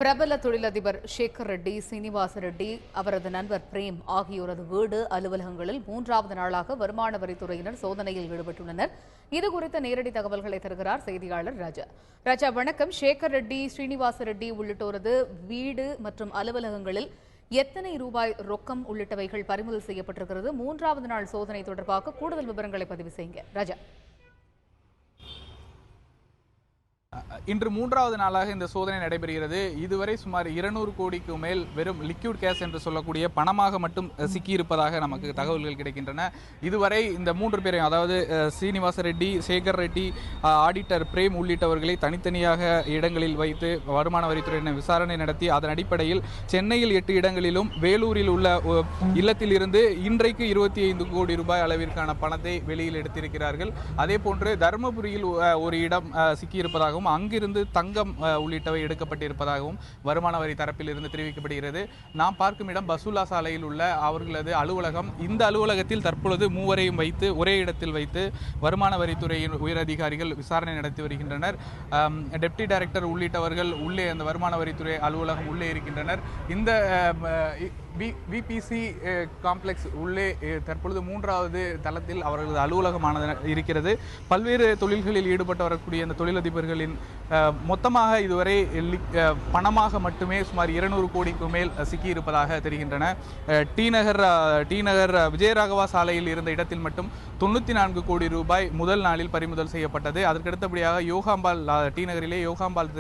பிரபல தொழிலதிபர் சேகர் ரெட்டி, சீனிவாச ரெட்டி, அவரது நண்பர் பிரேம் ஆகியோரது வீடு, அலுவலகங்களில் 3வது நாளாக வருமான வரித்துறையினர் சோதனையில் ஈடுபட்டுள்ளனர். இதுகுறித்த நேரடி தகவல்களை தருகிறார் செய்தியாளர் ராஜா. ராஜா, வணக்கம். சேகர் ரெட்டி, ஸ்ரீனிவாச ரெட்டி உள்ளிட்டோரது வீடு மற்றும் அலுவலகங்களில் எத்தனை ரூபாய் ரொக்கம் உள்ளிட்டவைகள் பறிமுதல் செய்யப்பட்டிருக்கிறது? 3வது நாள் சோதனை தொடர்பாக கூடுதல் விவரங்களை பதிவு செய்யுங்க ராஜா. இன்று 3வது நாளாக இந்த சோதனை நடைபெறுகிறது. இதுவரை சுமார் 200 கோடிக்கு மேல் வெறும் லிக்விட் கேஷ் என்று சொல்லக்கூடிய பணமாக மட்டும் சிக்கியிருப்பதாக நமக்கு தகவல்கள் கிடைக்கின்றன. இதுவரை இந்த 3 பேரையும், அதாவது சீனிவாச ரெட்டி, சேகர் ரெட்டி, ஆடிட்டர் பிரேம் உள்ளிட்டவர்களை தனித்தனியாக இடங்களில் வைத்து வருமான வரித்துறையினர் விசாரணை நடத்தி அதன் அடிப்படையில் சென்னையில் 8 இடங்களிலும் வேலூரில் உள்ள இல்லத்தில் இருந்து இன்றைக்கு 25 கோடி ரூபாய் அளவிற்கான பணத்தை வெளியில் எடுத்திருக்கிறார்கள். அதே போன்று தருமபுரியில் ஒரு இடம் சிக்கியிருப்பதாகவும் அங்கிருந்து தங்கம் உள்ளிட்டவை எடுக்கப்பட்டிருப்பதாகவும் வருமான வரி தரப்பில் இருந்து தெரிவிக்கப்படுகிறது. நாம் பார்க்கும் இடம் பசுல்லா சாலையில் உள்ள அவர்களது அலுவலகம். இந்த அலுவலகத்தில் தற்பொழுது 3 வரையும் வைத்து ஒரே இடத்தில் வைத்து வருமான வரித்துறையின் உயரதிகாரிகள் விசாரணை நடத்தி வருகின்றனர். டெப்டி டைரக்டர் உள்ளிட்டவர்கள் உள்ளே அந்த வருமான வரித்துறை அலுவலகம் உள்ளே இருக்கின்றனர். இந்த விபிசி காம்ப்ளெக்ஸ் உள்ளே தற்பொழுது 3வது தளத்தில் அவர்களது அலுவலகமானது இருக்கிறது. பல்வேறு தொழில்களில் ஈடுபட்டு வரக்கூடிய இந்த தொழிலதிபர்களின் மொத்தமாக இதுவரை பணமாக மட்டுமே சுமார் 200 கோடிக்கு மேல் சிக்கியிருப்பதாக தெரிகின்றன. டி நகர் விஜயராகவா சாலையில் இருந்த இடத்தில் மட்டும் 94 கோடி ரூபாய் முதல் நாளில் பறிமுதல் செய்யப்பட்டது. அதற்கடுத்தபடியாக யோகாம்பால், டி நகரிலே யோகாம்பால்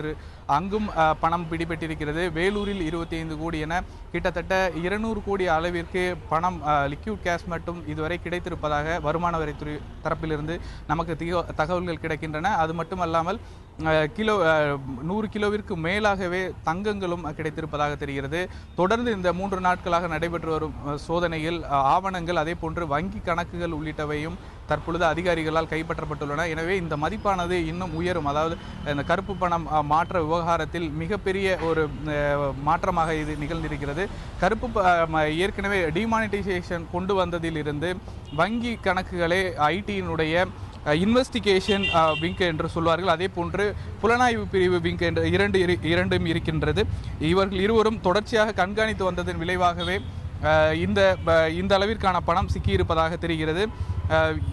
அங்கும் பணம் பிடிபட்டிருக்கிறது. வேலூரில் 25 கோடி என கிட்டத்தட்ட 200 கோடி அளவிற்கு பணம் லிக்விட் கேஷ் மட்டும் இதுவரை கிடைத்திருப்பதாக வருமான வரித்துறை தரப்பிலிருந்து நமக்கு தகவல்கள் கிடைக்கின்றன. அது மட்டுமல்லாமல் 100 கிலோவிற்கு மேலாகவே தங்கங்களும் கிடைத்திருப்பதாக தெரிகிறது. தொடர்ந்து இந்த 3 நாட்களாக நடைபெற்று வரும் சோதனையில் ஆவணங்கள், அதே போன்று வங்கி கணக்குகள் உள்ளிட்டவையும் தற்பொழுது அதிகாரிகளால் கைப்பற்றப்பட்டுள்ளன. எனவே இந்த மதிப்பானது இன்னும் உயரும். அதாவது இந்த கருப்பு பணம் மாற்ற விவகாரத்தில் மிகப்பெரிய ஒரு மாற்றமாக இது நிகழ்ந்திருக்கிறது. ஏற்கனவே டிமானிட்டைசேஷன் கொண்டு வந்ததிலிருந்து வங்கி கணக்குகளே ஐடியினுடைய இன்வெஸ்டிகேஷன் விங் என்று சொல்வார்கள். அதே போன்று புலனாய்வு பிரிவு விங் என்று இரண்டும் இருக்கின்றது. இவர்கள் இருவரும் தொடர்ச்சியாக கண்காணித்து வந்ததன் விளைவாகவே இந்த அளவிற்கான பணம் சிக்கியிருப்பதாக தெரிகிறது.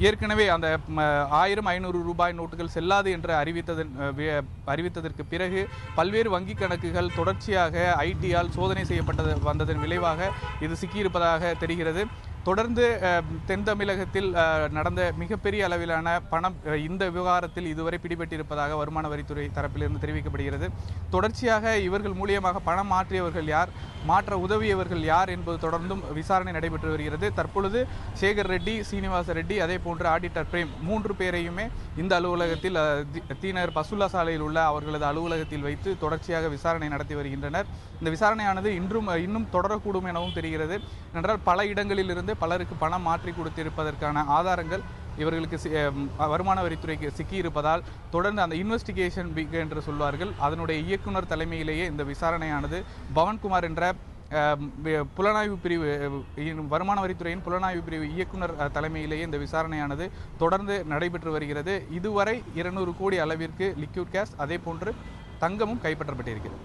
ஏற்கனவே அந்த 1500 ரூபாய் நோட்டுகள் செல்லாது என்று அறிவித்ததற்கு பிறகு பல்வேறு வங்கி கணக்குகள் தொடர்ச்சியாக ஐடியால் சோதனை வந்ததன் விளைவாக இது சிக்கியிருப்பதாக தெரிகிறது. தொடர்ந்து தென் தமிழகத்தில் நடந்த மிகப்பெரிய அளவிலான பணம் இந்த விவகாரத்தில் இதுவரை பிடிபட்டிருப்பதாக வருமான வரித்துறை தரப்பிலிருந்து தெரிவிக்கப்படுகிறது. தொடர்ச்சியாக இவர்கள் மூலியமாக பணம் மாற்றியவர்கள் யார், மாற்ற உதவியவர்கள் யார் என்பது தொடர்ந்தும் விசாரணை நடைபெற்று வருகிறது. தற்பொழுது சேகர் ரெட்டி, சீனிவாச ரெட்டி, அதே போன்று ஆடிட்டர் பிரேம் 3 பேரையுமே இந்த அலுவலகத்தில் தீநகர் பசுல்லா சாலையில் உள்ள அவர்களது அலுவலகத்தில் வைத்து தொடர்ச்சியாக விசாரணை நடத்தி வருகின்றனர். இந்த விசாரணையானது இன்னும் தொடரக்கூடும் எனவும் தெரிகிறது. என்றால் பல இடங்களில் இருந்து பலருக்கு பணம் மாற்றி கொடுத்திருப்பதற்கான ஆதாரங்கள் இவர்களுக்கு வருமான வரித்துறைக்கு சிக்கியிருப்பதால் தொடர்ந்து அந்த இன்வெஸ்டிகேஷன் விங் என்று சொல்வார்கள், அதனுடைய இயக்குனர் தலைமையிலேயே இந்த விசாரணையானது பவன்குமார் என்ற புலனாய்வு பிரிவு, வருமான வரித்துறையின் புலனாய்வு பிரிவு இயக்குனர் தலைமையிலேயே இந்த விசாரணையானது தொடர்ந்து நடைபெற்று வருகிறது. இதுவரை 200 கோடி அளவிற்கு லிக்விட் கேஷ், அதே போன்று தங்கமும் கைப்பற்றப்பட்டிருக்கிறது.